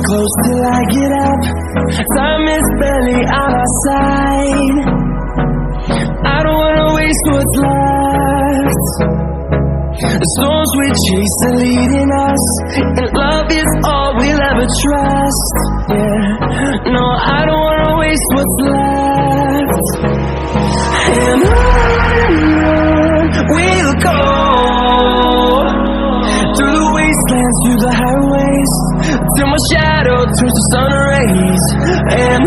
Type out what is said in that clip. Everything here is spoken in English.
close till I get up. Time is barely on our side. I don't wanna waste what's left. The storms we chase are leading us, and love is all we'll ever trust. Yeah, no, I don't wanna waste what's left. And on we'll go, through the wastelands, through the highways, till my shadow turns to sun rays. And